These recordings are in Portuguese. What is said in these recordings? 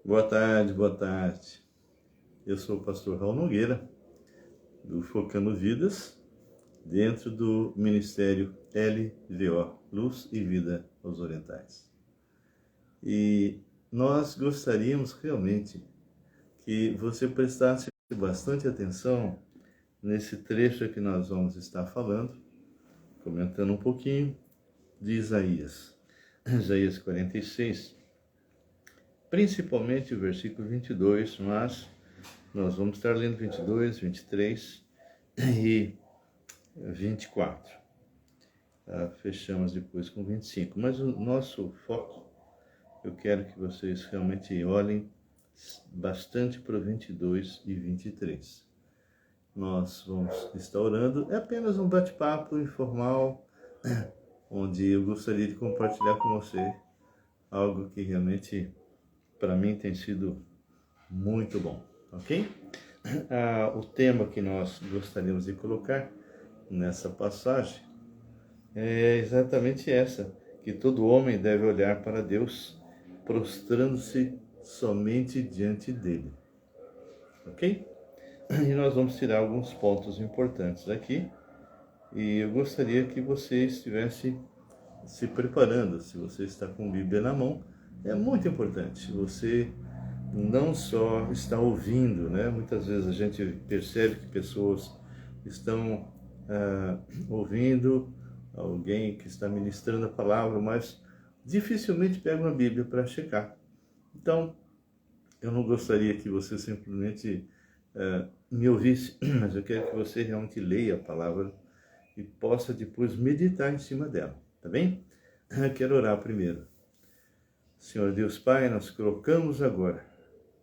Boa tarde, boa tarde. Eu sou o pastor Raul Nogueira, do Focando Vidas, dentro do Ministério LVO, Luz e Vida aos Orientais. E nós gostaríamos realmente que você prestasse bastante atenção nesse trecho que nós vamos estar falando, comentando um pouquinho de Isaías 46, principalmente o versículo 22, mas nós vamos estar lendo 22, 23 e 24. Fechamos depois com 25. Mas o nosso foco, eu quero que vocês realmente olhem bastante para o 22 e 23. Nós vamos estar orando. É apenas um bate-papo informal, onde eu gostaria de compartilhar com você algo que realmente, para mim, tem sido muito bom, ok? O tema que nós gostaríamos de colocar nessa passagem é exatamente essa, que todo homem deve olhar para Deus, prostrando-se somente diante dele, ok? E nós vamos tirar alguns pontos importantes aqui, e eu gostaria que você estivesse se preparando. Se você está com a Bíblia na mão, é muito importante você não só está ouvindo, né? Muitas vezes a gente percebe que pessoas estão ouvindo alguém que está ministrando a palavra, mas dificilmente pegam a Bíblia para checar. Então, eu não gostaria que você simplesmente me ouvisse, mas eu quero que você realmente leia a palavra e possa depois meditar em cima dela, tá bem? Eu quero orar primeiro. Senhor Deus Pai, nós colocamos agora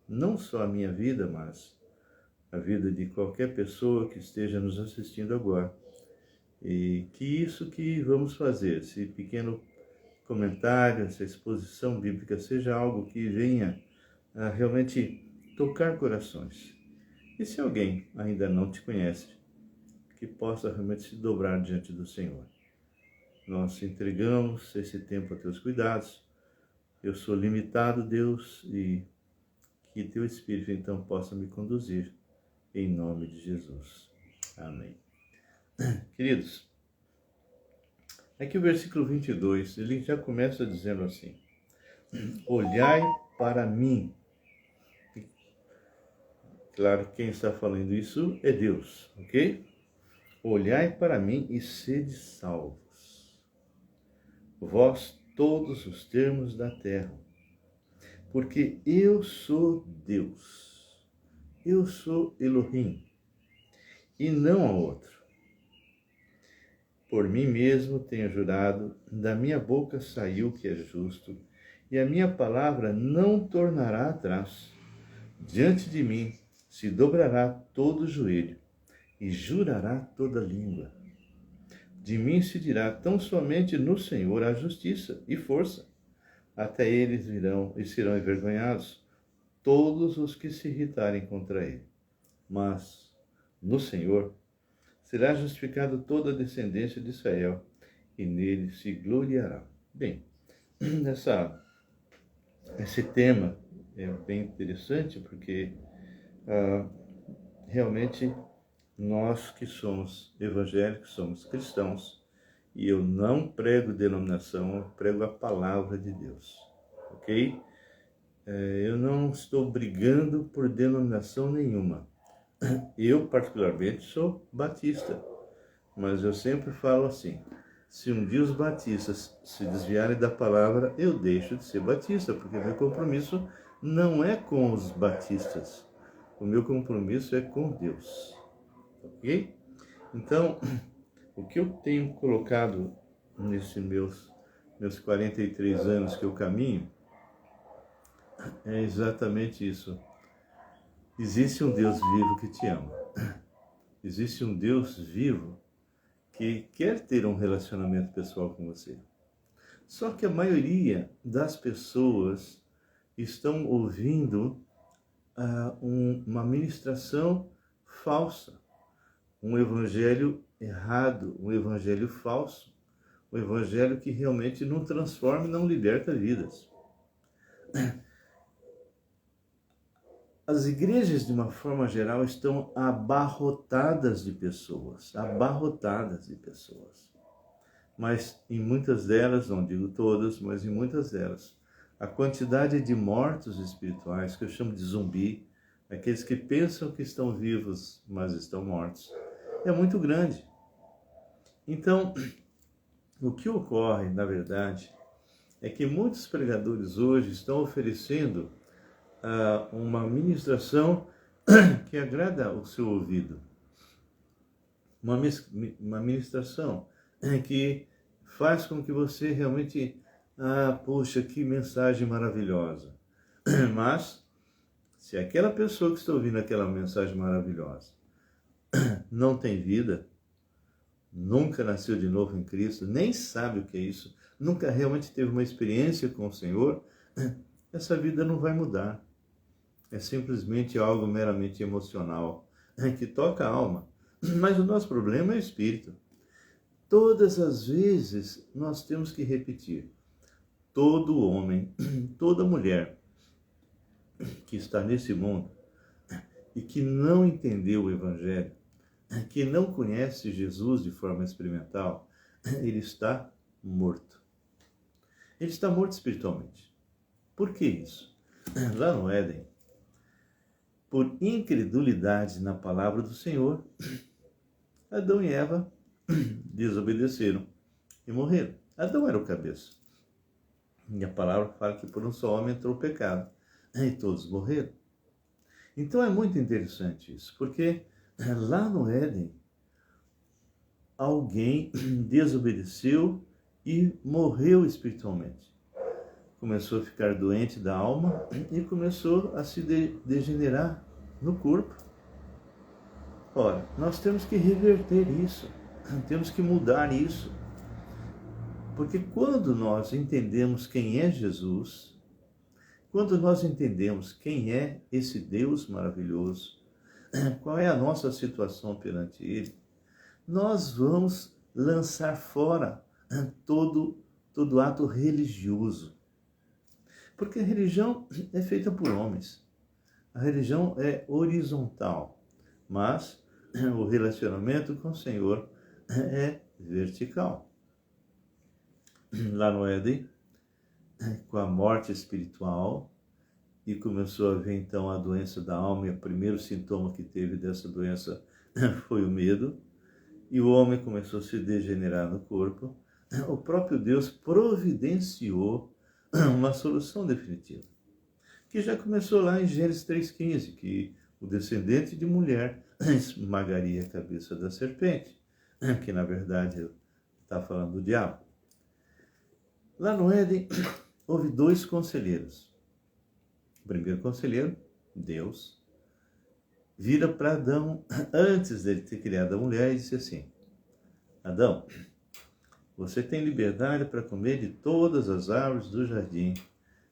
não só a minha vida, mas a vida de qualquer pessoa que esteja nos assistindo agora. E que isso que vamos fazer, esse pequeno comentário, essa exposição bíblica, seja algo que venha a realmente tocar corações. E se alguém ainda não te conhece, que possa realmente se dobrar diante do Senhor. Nós entregamos esse tempo a teus cuidados. Eu sou limitado, Deus, e que teu Espírito então possa me conduzir, em nome de Jesus. Amém. Queridos, aqui o versículo 22, ele já começa dizendo assim: olhai para mim. Claro, quem está falando isso é Deus, ok? Olhai para mim e sede salvos, vós todos os termos da terra, porque eu sou Deus, eu sou Elohim, e não há outro. Por mim mesmo tenho jurado, da minha boca saiu o que é justo, e a minha palavra não tornará atrás. Diante de mim se dobrará todo o joelho, e jurará toda língua. De mim se dirá tão somente no Senhor a justiça e força. Até eles virão e serão envergonhados todos os que se irritarem contra ele. Mas no Senhor será justificado toda a descendência de Israel, e nele se gloriará. Bem, esse tema é bem interessante, porque realmente nós que somos evangélicos, somos cristãos, e eu não prego denominação, eu prego a palavra de Deus, ok? Eu não estou brigando por denominação nenhuma. Eu, particularmente, sou batista, mas eu sempre falo assim: se um dia os batistas se desviarem da palavra, eu deixo de ser batista, porque meu compromisso não é com os batistas, o meu compromisso é com Deus, ok? Então, o que eu tenho colocado nesses meus 43 anos que eu caminho é exatamente isso. Existe um Deus vivo que te ama. Existe um Deus vivo que quer ter um relacionamento pessoal com você. Só que a maioria das pessoas estão ouvindo uma ministração falsa, um evangelho errado, um evangelho falso, um evangelho que realmente não transforma e não liberta vidas. as igrejas, de uma forma geral, estão abarrotadas de pessoas, Mas em muitas delas, não digo todas, mas em muitas delas, a quantidade de mortos espirituais, que eu chamo de zumbi, aqueles que pensam que estão vivos, mas estão mortos, é muito grande. Então, o que ocorre, na verdade, é que muitos pregadores hoje estão oferecendo uma ministração que agrada o seu ouvido. Uma ministração que faz com que você realmente, poxa, que mensagem maravilhosa. Mas, se aquela pessoa que está ouvindo aquela mensagem maravilhosa não tem vida, nunca nasceu de novo em Cristo, nem sabe o que é isso, nunca realmente teve uma experiência com o Senhor, essa vida não vai mudar. É simplesmente algo meramente emocional, que toca a alma. Mas o nosso problema é o espírito. Todas as vezes nós temos que repetir. Todo homem, toda mulher que está nesse mundo e que não entendeu o Evangelho, que não conhece Jesus de forma experimental, ele está morto. Ele está morto espiritualmente. Por que isso? Lá no Éden, por incredulidade na palavra do Senhor, Adão e Eva desobedeceram e morreram. Adão era o cabeça. E a palavra fala que por um só homem entrou o pecado. E todos morreram. Então é muito interessante isso, porque lá no Éden, alguém desobedeceu e morreu espiritualmente. Começou a ficar doente da alma e começou a se degenerar no corpo. Ora, nós temos que reverter isso, temos que mudar isso. Porque quando nós entendemos quem é Jesus, quando nós entendemos quem é esse Deus maravilhoso, qual é a nossa situação perante Ele, nós vamos lançar fora todo ato religioso. Porque a religião é feita por homens. A religião é horizontal, mas o relacionamento com o Senhor é vertical. Lá no Éden, com a morte espiritual, e começou a haver então a doença da alma, e o primeiro sintoma que teve dessa doença foi o medo, e o homem começou a se degenerar no corpo. O próprio Deus providenciou uma solução definitiva, que já começou lá em Gênesis 3,15, que o descendente de mulher esmagaria a cabeça da serpente, que na verdade está falando do diabo. Lá no Éden, houve 2 conselheiros. O primeiro conselheiro, Deus, vira para Adão, antes dele ter criado a mulher, e disse assim: Adão, você tem liberdade para comer de todas as árvores do jardim,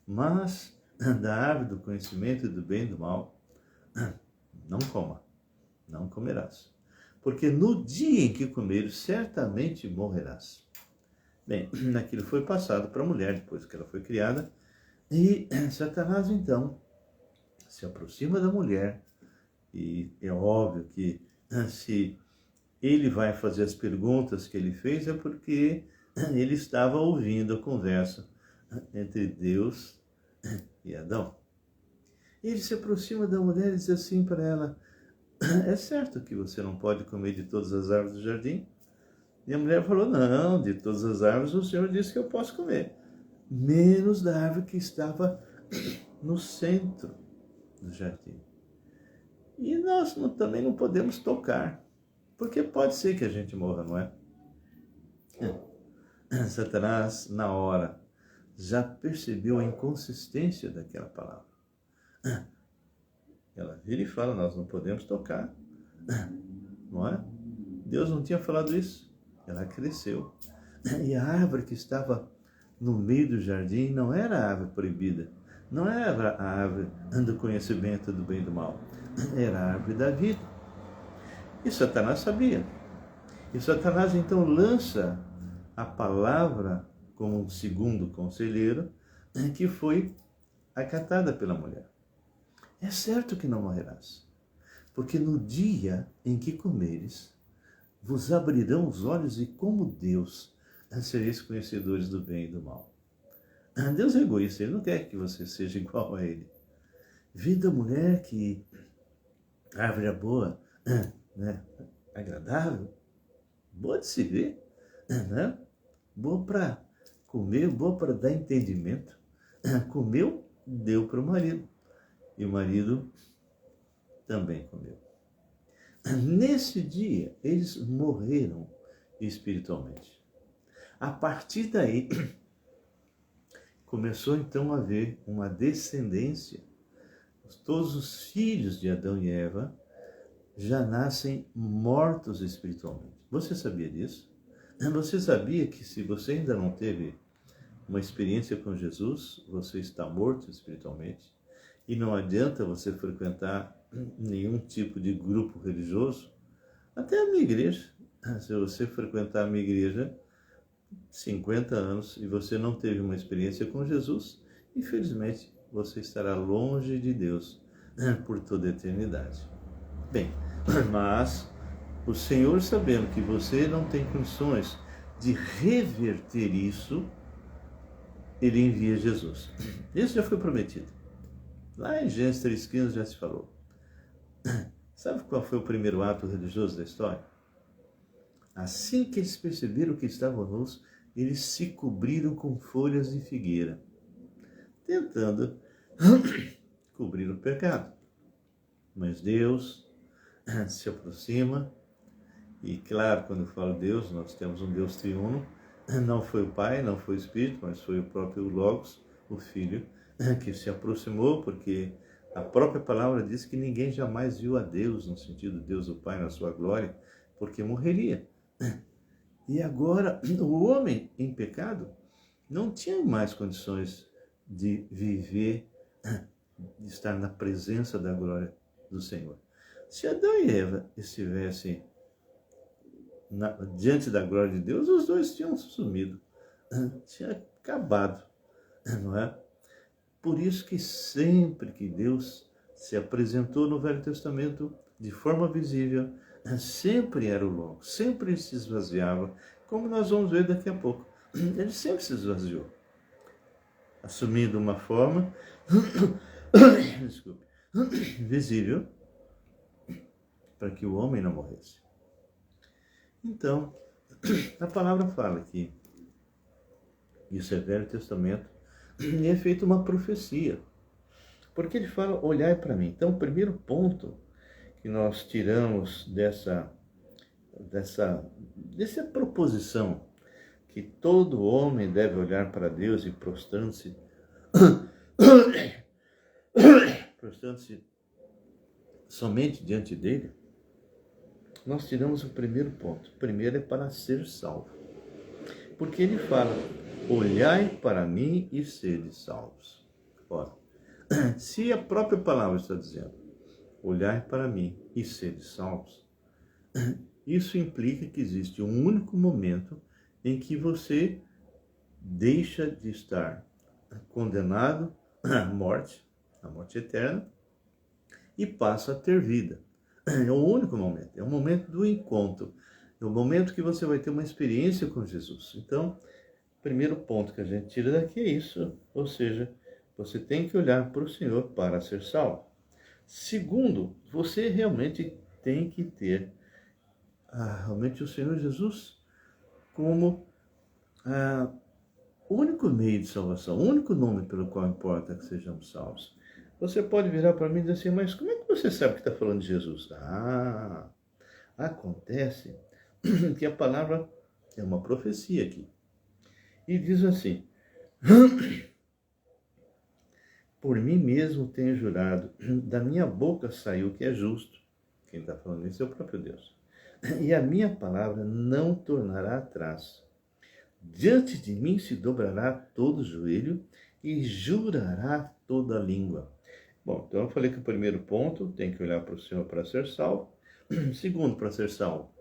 mas da árvore do conhecimento do bem e do mal, não coma, não comerás. Porque no dia em que comeres, certamente morrerás. Bem, aquilo foi passado para a mulher depois que ela foi criada, e Satanás então se aproxima da mulher, e é óbvio que se ele vai fazer as perguntas que ele fez, é porque ele estava ouvindo a conversa entre Deus e Adão. Ele se aproxima da mulher e diz assim para ela: é certo que você não pode comer de todas as árvores do jardim? E a mulher falou: não, de todas as árvores o Senhor disse que eu posso comer, menos da árvore que estava no centro do jardim. E nós também não podemos tocar, porque pode ser que a gente morra, não é? Satanás, na hora, já percebeu a inconsistência daquela palavra. Ela vira e fala: nós não podemos tocar, não é? Deus não tinha falado isso. Ela cresceu. E a árvore que estava no meio do jardim não era a árvore proibida, não era a árvore do conhecimento do bem e do mal, era a árvore da vida. E Satanás sabia. E Satanás então lança a palavra como um segundo conselheiro, que foi acatada pela mulher. é certo que não morrerás, porque no dia em que comeres, vos abrirão os olhos e como Deus sereis conhecedores do bem e do mal. Deus é egoísta, Ele não quer que você seja igual a Ele. Vida mulher que árvore é boa, né? Agradável, boa de se ver, né? Boa para comer, boa para dar entendimento. Comeu, deu para o marido. E o marido também comeu. Nesse dia, eles morreram espiritualmente. A partir daí, começou então a haver uma descendência. Todos os filhos de Adão e Eva já nascem mortos espiritualmente. Você sabia disso? Você sabia que se você ainda não teve uma experiência com Jesus, você está morto espiritualmente? E não adianta você frequentar nenhum tipo de grupo religioso, até a minha igreja. Se você frequentar a minha igreja 50 anos e você não teve uma experiência com Jesus, infelizmente você estará longe de Deus por toda a eternidade. Bem, mas o Senhor, sabendo que você não tem condições de reverter isso, Ele envia Jesus. Isso já foi prometido. Lá em Gênesis 3,15 já se falou. Sabe qual foi o primeiro ato religioso da história? Assim que eles perceberam que estavam nus, eles se cobriram com folhas de figueira, tentando cobrir o pecado. Mas Deus se aproxima, e claro, quando eu falo Deus, nós temos um Deus triuno. Não foi o Pai, não foi o Espírito, mas foi o próprio Logos, o Filho, que se aproximou, porque a própria palavra diz que ninguém jamais viu a Deus, no sentido de Deus o Pai na sua glória, porque morreria. E agora, o homem em pecado não tinha mais condições de viver, de estar na presença da glória do Senhor. Se Adão e Eva estivessem diante da glória de Deus, os dois tinham sumido, tinha acabado, não é? Por isso que sempre que Deus se apresentou no Velho Testamento de forma visível, sempre era o Logos, sempre ele se esvaziava, como nós vamos ver daqui a pouco. Ele sempre se esvaziou, assumindo uma forma desculpe, visível, para que o homem não morresse. Então, a palavra fala que isso é Velho Testamento e é feita uma profecia, porque ele fala, olhai para mim. Então, o primeiro ponto que nós tiramos dessa proposição, que todo homem deve olhar para Deus e prostrando-se somente diante dele, nós tiramos o primeiro ponto. O primeiro é para ser salvo. Porque ele fala, olhai para mim e sede salvos. Ora, se a própria palavra está dizendo, olhai para mim e sede salvos, isso implica que existe um único momento em que você deixa de estar condenado à morte eterna, e passa a ter vida. É o único momento, é o momento do encontro, é o momento que você vai ter uma experiência com Jesus. Então, o primeiro ponto que a gente tira daqui é isso, ou seja, você tem que olhar para o Senhor para ser salvo. Segundo, você realmente tem que ter realmente o Senhor Jesus como o único meio de salvação, o único nome pelo qual importa que sejamos salvos. Você pode virar para mim e dizer assim, mas como é que você sabe que está falando de Jesus? Acontece que a palavra é uma profecia aqui. E diz assim, por mim mesmo tenho jurado, da minha boca saiu o que é justo. Quem está falando isso é o próprio Deus. E a minha palavra não tornará atrás. Diante de mim se dobrará todo o joelho e jurará toda a língua. Bom, então eu falei que o primeiro ponto tem que olhar para o Senhor para ser salvo. Segundo, para ser salvo,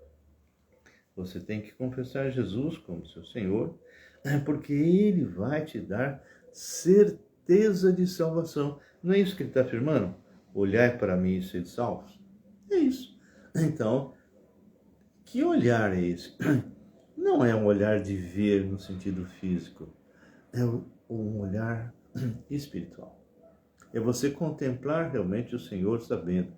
você tem que confessar Jesus como seu Senhor, porque Ele vai te dar certeza de salvação. Não é isso que ele está afirmando? olhai para mim e sede salvos? É isso. Então, que olhar é esse? Não é um olhar de ver no sentido físico, é um olhar espiritual. É você contemplar realmente o Senhor sabendo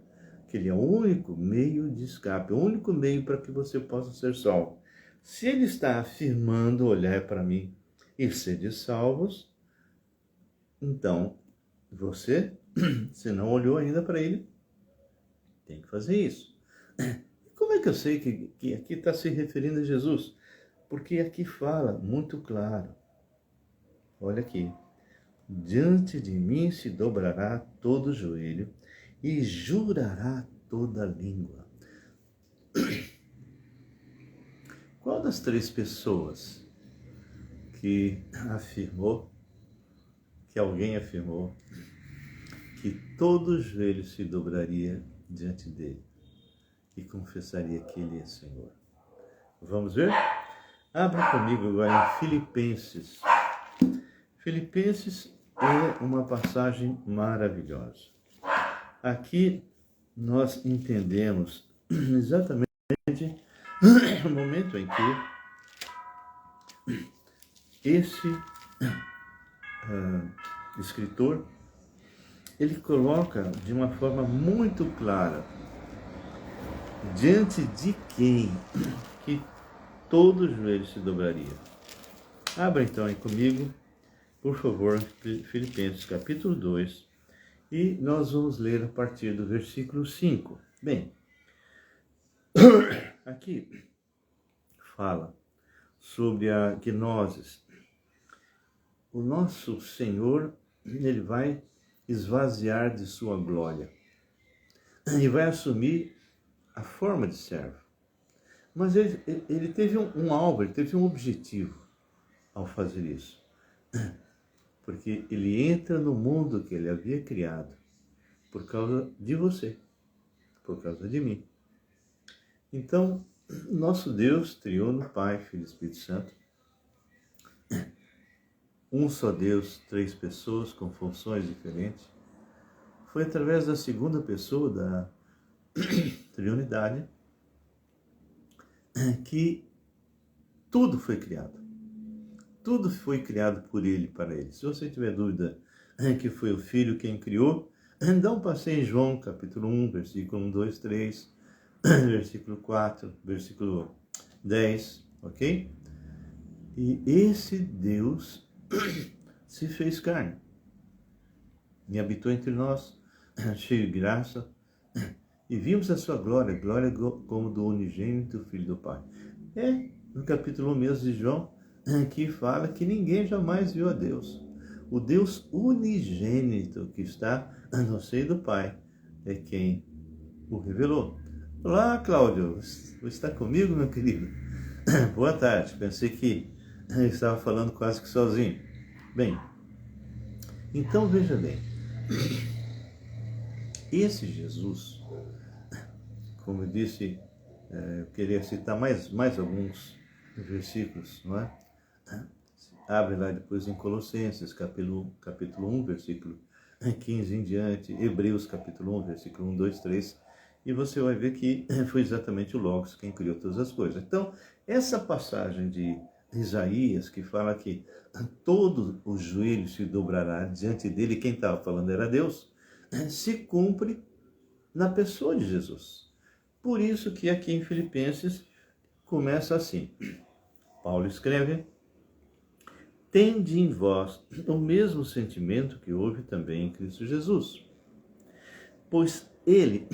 que Ele é o único meio de escape, o único meio para que você possa ser salvo. Se Ele está afirmando, olhar para mim e sede salvos, então você, se não olhou ainda para Ele, tem que fazer isso. Como é que eu sei que aqui está se referindo a Jesus? Porque aqui fala muito claro. Olha aqui. Diante de mim se dobrará todo o joelho e jurará toda a língua. Qual das três pessoas que alguém afirmou que todo o joelho se dobraria diante dele e confessaria que ele é Senhor? Vamos ver? Abra comigo agora em Filipenses. Filipenses é uma passagem maravilhosa. Aqui nós entendemos exatamente o momento em que esse escritor, ele coloca de uma forma muito clara diante de quem que todo joelho se dobraria. Abra então aí comigo, por favor, Filipenses capítulo 2, e nós vamos ler a partir do versículo 5. Bem, aqui fala sobre a gnoses. O nosso Senhor, ele vai esvaziar de sua glória e vai assumir a forma de servo. Mas ele teve um alvo, ele teve um objetivo ao fazer isso. Porque ele entra no mundo que ele havia criado por causa de você, por causa de mim. Então, nosso Deus, triuno, Pai, Filho e Espírito Santo, um só Deus, três pessoas com funções diferentes, foi através da segunda pessoa da triunidade que tudo foi criado. Tudo foi criado por ele e para ele. Se você tiver dúvida que foi o Filho quem criou, dá um passeio em João, capítulo 1, versículo 1, 2, 3, versículo 4, versículo 10, ok? E esse Deus se fez carne e habitou entre nós, cheio de graça, e vimos a sua glória, glória como do unigênito Filho do Pai. É no capítulo 1 mesmo de João, que fala que ninguém jamais viu a Deus. O Deus unigênito que está no seio do Pai é quem o revelou. Olá, Cláudio, você está comigo, meu querido? Boa tarde, pensei que eu estava falando quase que sozinho. Bem, então veja bem, esse Jesus, como eu disse, eu queria citar mais alguns versículos, não é? Abre lá depois em Colossenses, capítulo 1, versículo 15 em diante, Hebreus, capítulo 1, versículo 1, 2, 3, e você vai ver que foi exatamente o Logos quem criou todas as coisas. Então, essa passagem de Isaías, que fala que todo o joelho se dobrará diante dele, quem estava falando era Deus, se cumpre na pessoa de Jesus. Por isso que aqui em Filipenses começa assim. Paulo escreve: tende em vós o mesmo sentimento que houve também em Cristo Jesus. Pois ele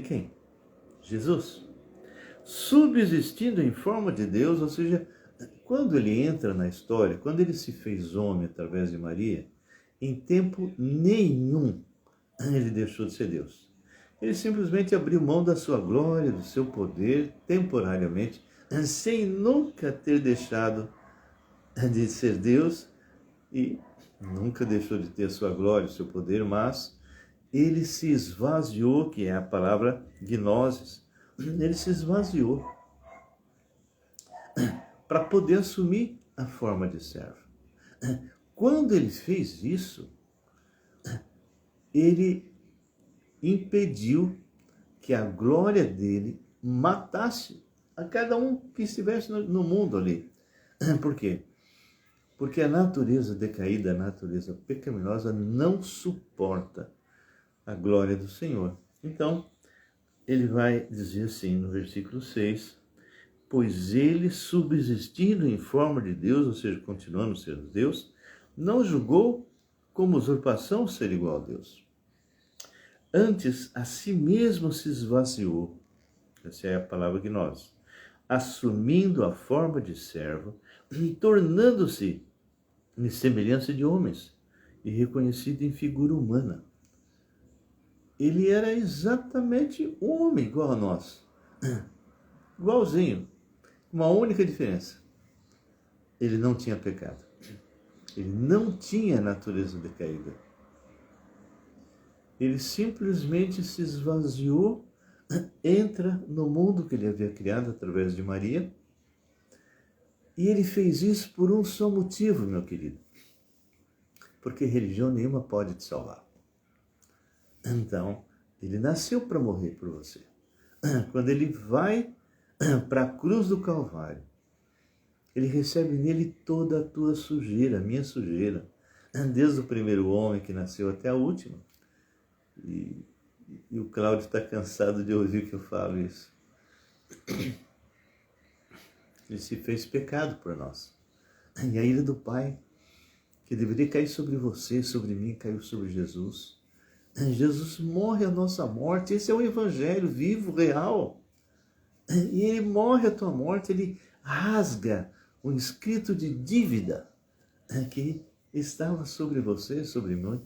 quem? Jesus. Subsistindo em forma de Deus, ou seja, quando ele entra na história, quando ele se fez homem através de Maria, em tempo nenhum ele deixou de ser Deus. Ele simplesmente abriu mão da sua glória, do seu poder, temporariamente, sem nunca ter deixado de ser Deus, e nunca deixou de ter a sua glória, o seu poder, mas ele se esvaziou, que é a palavra gnoses. Ele se esvaziou para poder assumir a forma de servo. Quando ele fez isso, ele impediu que a glória dele matasse a cada um que estivesse no mundo ali. Por quê? Porque a natureza decaída, a natureza pecaminosa não suporta a glória do Senhor. Então, ele vai dizer assim no versículo 6, pois ele, subsistindo em forma de Deus, ou seja, continuando sendo Deus, não julgou como usurpação ser igual a Deus. Antes, a si mesmo se esvaziou, essa é a palavra gnose, assumindo a forma de servo e tornando-se em semelhança de homens e reconhecido em figura humana. Ele era exatamente um homem igual a nós, igualzinho, uma única diferença: ele não tinha pecado, ele não tinha natureza decaída, ele simplesmente se esvaziou, entra no mundo que ele havia criado através de Maria, e ele fez isso por um só motivo, meu querido, porque religião nenhuma pode te salvar. Então, ele nasceu para morrer por você. Quando ele vai para a cruz do Calvário, ele recebe nele toda a tua sujeira, a minha sujeira, desde o primeiro homem que nasceu até a última. E o Cláudio está cansado de ouvir que eu falo isso. Ele se fez pecado por nós. E a ira do Pai, que deveria cair sobre você, sobre mim, caiu sobre Jesus. Jesus morre a nossa morte. Esse é o evangelho vivo, real. E ele morre a tua morte, ele rasga o escrito de dívida que estava sobre você, sobre mim.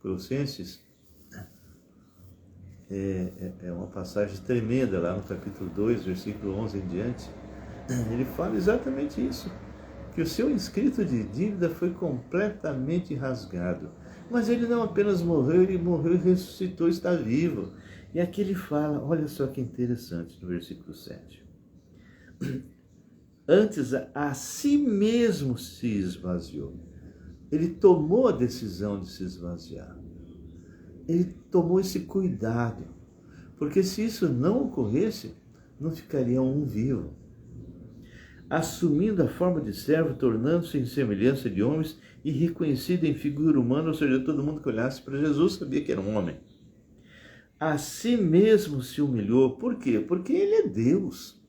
Colossenses é uma passagem tremenda lá no capítulo 2, versículo 11 em diante. Ele fala exatamente isso, que o seu escrito de dívida foi completamente rasgado. Mas ele não apenas morreu, ele morreu e ressuscitou, está vivo. E aqui ele fala, olha só que interessante, no versículo 7. Antes, a si mesmo se esvaziou. Ele tomou a decisão de se esvaziar. Ele tomou esse cuidado. Porque se isso não ocorresse, não ficaria um vivo. Assumindo a forma de servo, tornando-se em semelhança de homens e reconhecido em figura humana, ou seja, todo mundo que olhasse para Jesus sabia que era um homem. A si mesmo se humilhou. Por quê? Porque ele é Deus.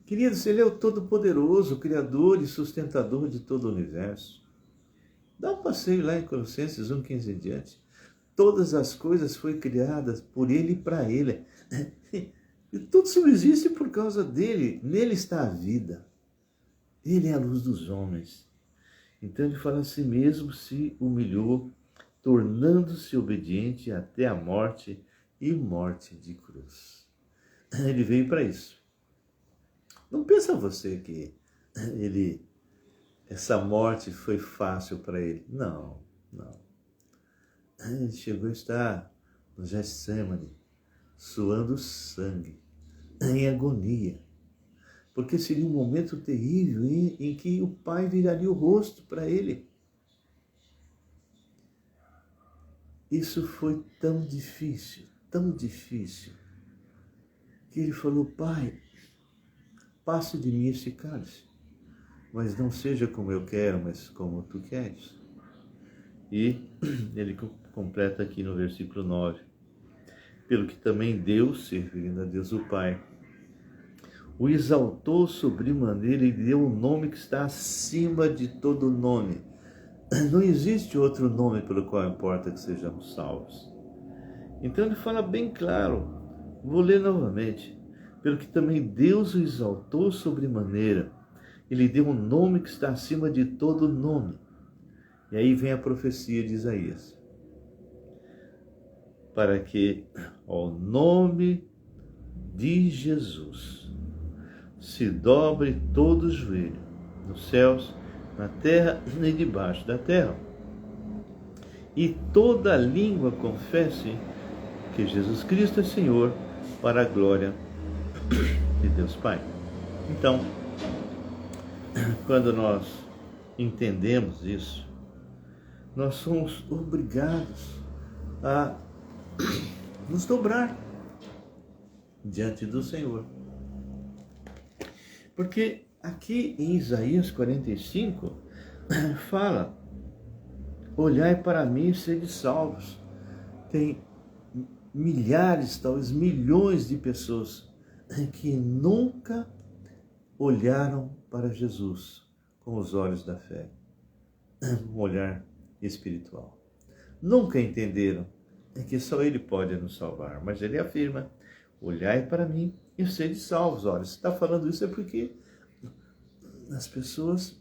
Queridos, ele é o Todo-Poderoso, Criador e sustentador de todo o universo. Dá um passeio lá em Colossenses 1:15 em diante. Todas as coisas foram criadas por ele e para ele. E tudo subsiste por causa dele. Nele está a vida. Ele é a luz dos homens. Então ele fala, a si mesmo se humilhou, tornando-se obediente até a morte e morte de cruz. Ele veio para isso. Não pensa você que essa morte foi fácil para ele. Não. Ele chegou a estar no Getsêmani, suando sangue, em agonia, porque seria um momento terrível em que o Pai viraria o rosto para ele. Isso foi tão difícil, que ele falou, Pai, passe de mim esse cálice, mas não seja como eu quero, mas como tu queres. E ele completa aqui no versículo 9, pelo que também Deus, servindo a Deus o Pai, o exaltou sobremaneira e deu um nome que está acima de todo nome. Não existe outro nome pelo qual importa que sejamos salvos. Então ele fala bem claro, vou ler novamente, pelo que também Deus o exaltou sobremaneira, ele deu um nome que está acima de todo nome. E aí vem a profecia de Isaías, para que ao nome de Jesus se dobre todo o joelho, nos céus, na terra e debaixo da terra, e toda língua confesse que Jesus Cristo é Senhor, para a glória de Deus Pai. Então, quando nós entendemos isso, nós somos obrigados a nos dobrar diante do Senhor. Porque aqui em Isaías 45 fala: olhai para mim e sede salvos. Tem milhares, talvez milhões de pessoas que nunca olharam para Jesus com os olhos da fé, um olhar espiritual. Nunca entenderam que só Ele pode nos salvar, mas Ele afirma: olhai para mim e sede salvos. Olha, se está falando isso é porque as pessoas,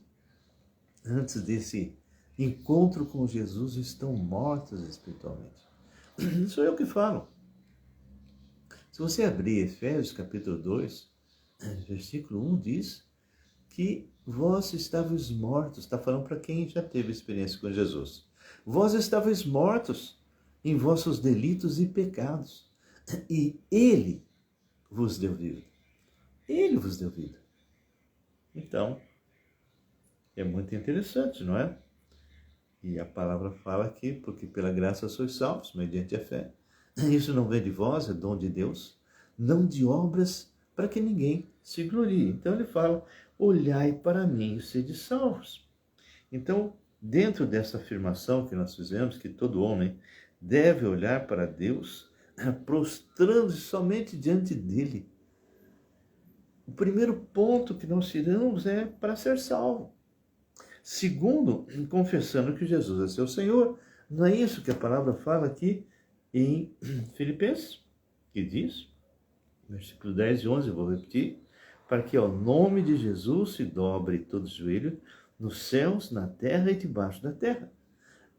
antes desse encontro com Jesus, estão mortas espiritualmente. Não sou eu que falo. Se você abrir Efésios capítulo 2, versículo 1, diz que vós estavais mortos. Está falando para quem já teve experiência com Jesus. Vós estavais mortos em vossos delitos e pecados, e Ele vos deu vida. Ele vos deu vida. Então, é muito interessante, não é? E a palavra fala aqui: porque pela graça sois salvos, mediante a fé. Isso não vem de vós, é dom de Deus, não de obras, para que ninguém se glorie. Então ele fala: olhai para mim e sede salvos. Então, dentro dessa afirmação que nós fizemos, que todo homem deve olhar para Deus, prostrando-se somente diante dele, o primeiro ponto que nós tiramos é para ser salvo. Segundo, confessando que Jesus é seu Senhor. Não é isso que a palavra fala aqui em Filipenses, que diz, versículo 10 e 11, eu vou repetir: para que ao nome de Jesus se dobre todo joelho, nos céus, na terra e debaixo da terra,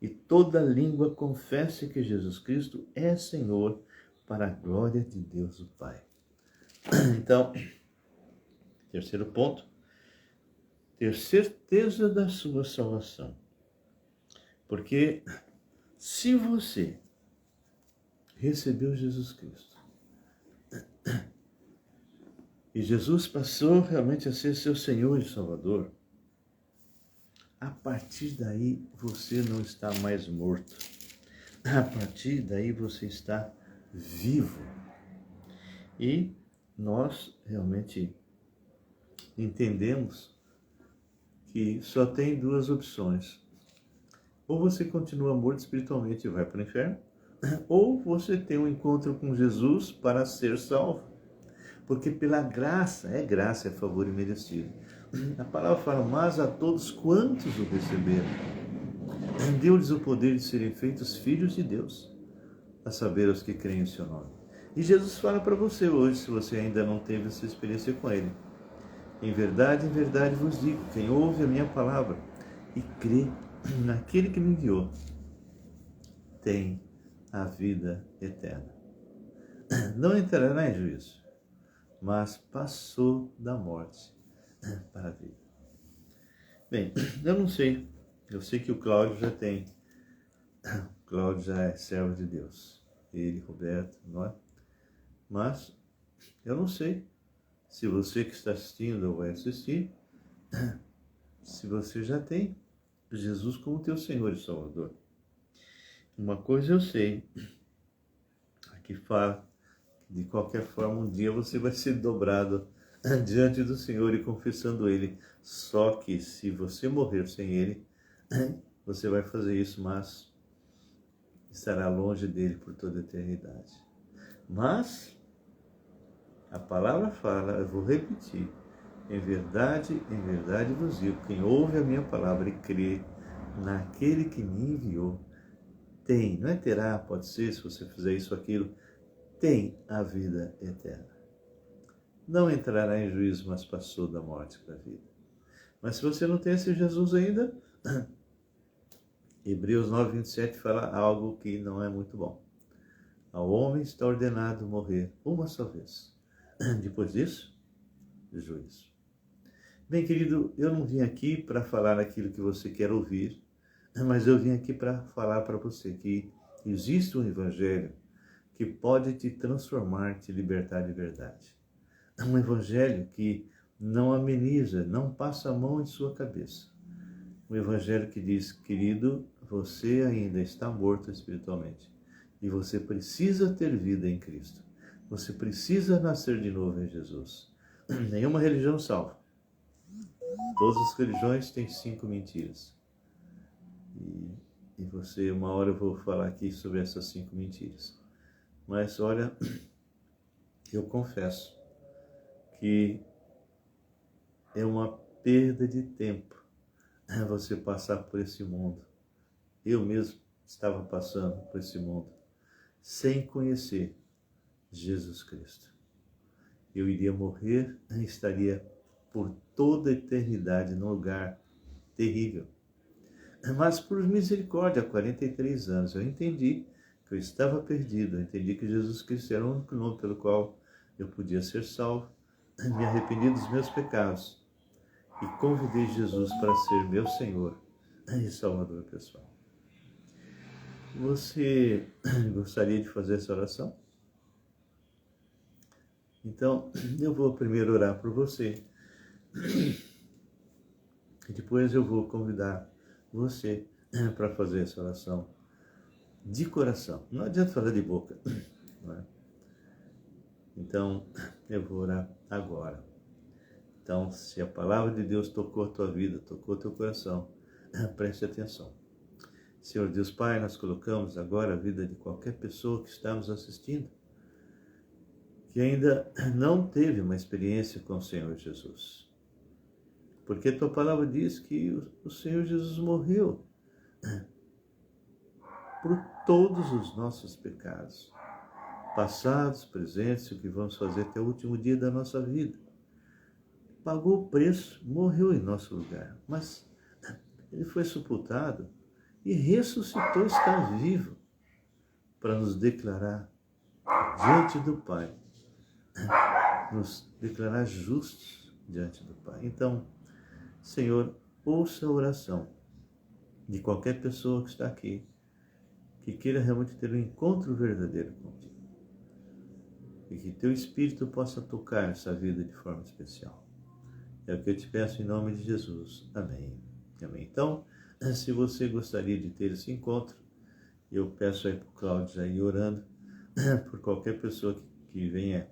e toda língua confesse que Jesus Cristo é Senhor, para a glória de Deus o Pai. Então, terceiro ponto: ter certeza da sua salvação. Porque se você recebeu Jesus Cristo e Jesus passou realmente a ser seu Senhor e Salvador, a partir daí você não está mais morto. A partir daí você está vivo. E nós realmente entendemos que só tem duas opções: ou você continua morto espiritualmente e vai para o inferno, ou você tem um encontro com Jesus para ser salvo. Porque pela graça, é favor imerecido. A palavra fala: mas a todos quantos o receberam, deu-lhes o poder de serem feitos filhos de Deus, a saber, os que creem em seu nome. E Jesus fala para você hoje, se você ainda não teve essa experiência com Ele: em verdade vos digo, quem ouve a minha palavra e crê naquele que me enviou, tem a vida eterna. Não entrará em juízo, mas passou da morte para a vida. Bem, eu não sei. Eu sei que o Cláudio já tem. O Cláudio já é servo de Deus. Ele, Roberto, não é? Mas eu não sei se você que está assistindo ou vai assistir, se você já tem Jesus como teu Senhor e Salvador. Uma coisa eu sei, aqui fala: de qualquer forma, um dia você vai ser dobrado diante do Senhor e confessando Ele. Só que se você morrer sem Ele, você vai fazer isso, mas estará longe dele por toda a eternidade. Mas a palavra fala, eu vou repetir: em verdade vos digo, quem ouve a minha palavra e crê naquele que me enviou, tem, não é terá, pode ser, se você fizer isso ou aquilo, tem a vida eterna. Não entrará em juízo, mas passou da morte para a vida. Mas se você não tem esse Jesus ainda, Hebreus 9:27 fala algo que não é muito bom. Ao homem está ordenado morrer uma só vez. Depois disso, juízo. Bem, querido, eu não vim aqui para falar aquilo que você quer ouvir, mas eu vim aqui para falar para você que existe um evangelho que pode te transformar, te libertar de verdade. Um evangelho que não ameniza, não passa a mão em sua cabeça. Um evangelho que diz: querido, você ainda está morto espiritualmente. E você precisa ter vida em Cristo. Você precisa nascer de novo em Jesus. Nenhuma religião salva. Todas as religiões têm 5 mentiras. E você, uma hora eu vou falar aqui sobre essas 5 mentiras. Mas olha, eu confesso que é uma perda de tempo você passar por esse mundo. Eu mesmo estava passando por esse mundo sem conhecer Jesus Cristo. Eu iria morrer e estaria por toda a eternidade num lugar terrível. Mas por misericórdia, há 43 anos, eu entendi que eu estava perdido. Eu entendi que Jesus Cristo era o único nome pelo qual eu podia ser salvo. Me arrependi dos meus pecados e convidei Jesus para ser meu Senhor e Salvador pessoal. Você gostaria de fazer essa oração? Então, eu vou primeiro orar por você. E depois eu vou convidar você para fazer essa oração de coração. Não adianta falar de boca. Não é? Então, eu vou orar agora. Então, se a palavra de Deus tocou a tua vida, tocou o teu coração, preste atenção. Senhor Deus Pai, nós colocamos agora a vida de qualquer pessoa que está nos assistindo, que ainda não teve uma experiência com o Senhor Jesus. Porque a tua palavra diz que o Senhor Jesus morreu por todos os nossos pecados, passados, presentes e o que vamos fazer até o último dia da nossa vida. Pagou o preço, morreu em nosso lugar, mas ele foi sepultado e ressuscitou, está vivo, para nos declarar diante do Pai, nos declarar justos diante do Pai. Então, Senhor, ouça a oração de qualquer pessoa que está aqui, que queira realmente ter um encontro verdadeiro contigo. E que teu Espírito possa tocar essa vida de forma especial. É o que eu te peço em nome de Jesus. Amém. Amém. Então, se você gostaria de ter esse encontro, eu peço aí para o Cláudio já ir orando por qualquer pessoa que venha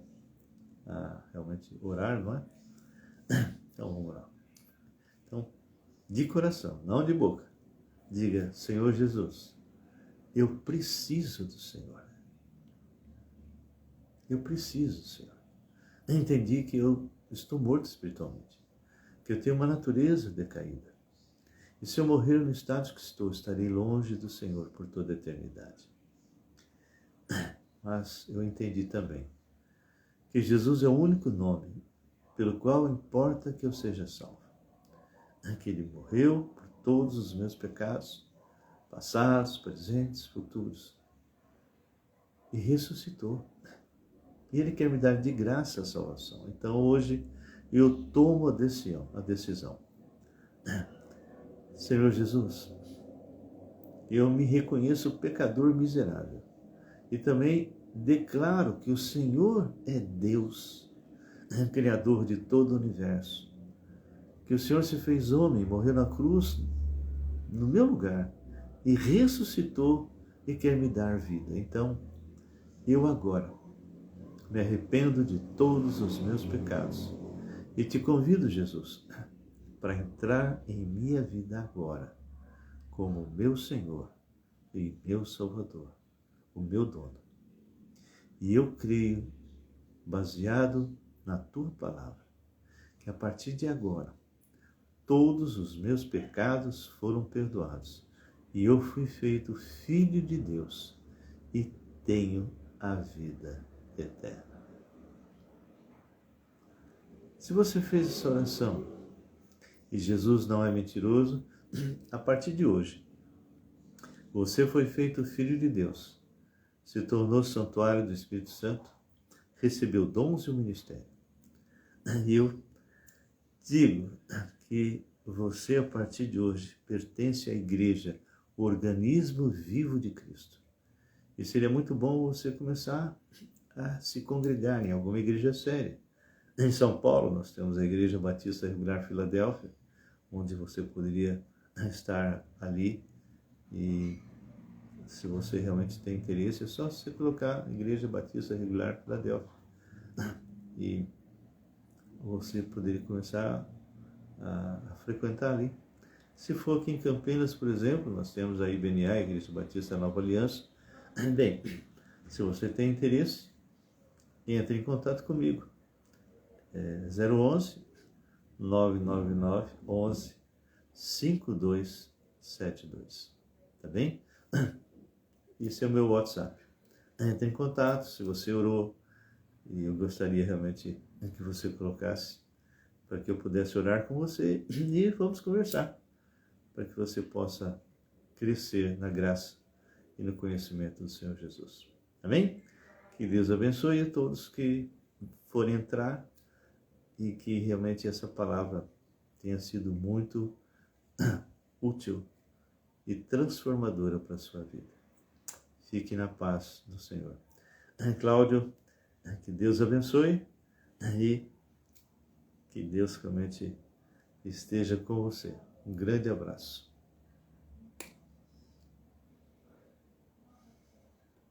a realmente orar, não é? Então, vamos orar. Então, de coração, não de boca, diga: Senhor Jesus, eu preciso do Senhor. Eu preciso do Senhor. Eu entendi que eu estou morto espiritualmente, que eu tenho uma natureza decaída. E se eu morrer no estado que estou, estarei longe do Senhor por toda a eternidade. Mas eu entendi também que Jesus é o único nome pelo qual importa que eu seja salvo. Que Ele morreu por todos os meus pecados, passados, presentes, futuros, e ressuscitou. E Ele quer me dar de graça a salvação. Então hoje eu tomo a decisão. Senhor Jesus, eu me reconheço pecador miserável e também declaro que o Senhor é Deus, Criador de todo o universo, que o Senhor se fez homem, morreu na cruz no meu lugar e ressuscitou e quer me dar vida. Então, eu agora me arrependo de todos os meus pecados e te convido, Jesus, para entrar em minha vida agora, como meu Senhor e meu Salvador, o meu dono. E eu creio, baseado na tua palavra, que a partir de agora, todos os meus pecados foram perdoados e eu fui feito filho de Deus e tenho a vida eterna. Se você fez essa oração e Jesus não é mentiroso, a partir de hoje, você foi feito filho de Deus, se tornou santuário do Espírito Santo, recebeu dons e o ministério. E eu digo que você, a partir de hoje, pertence à igreja, o organismo vivo de Cristo. E seria muito bom você começar a se congregar em alguma igreja séria. Em São Paulo, nós temos a Igreja Batista Regular Filadélfia, onde você poderia estar ali e Se você realmente tem interesse, é só você colocar Igreja Batista Regular Filadélfia. E você poderia começar a frequentar ali. Se for aqui em Campinas, por exemplo, nós temos a IBNA, Igreja Batista Nova Aliança. Bem, se você tem interesse, entre em contato comigo. 011 999 11 5272. Tá bem? Esse é o meu WhatsApp. Entre em contato, se você orou, e eu gostaria realmente que você colocasse para que eu pudesse orar com você e vamos conversar, para que você possa crescer na graça e no conhecimento do Senhor Jesus. Amém? Que Deus abençoe a todos que forem entrar e que realmente essa palavra tenha sido muito útil e transformadora para a sua vida. Fique na paz do Senhor. Cláudio, que Deus abençoe e que Deus realmente esteja com você. Um grande abraço.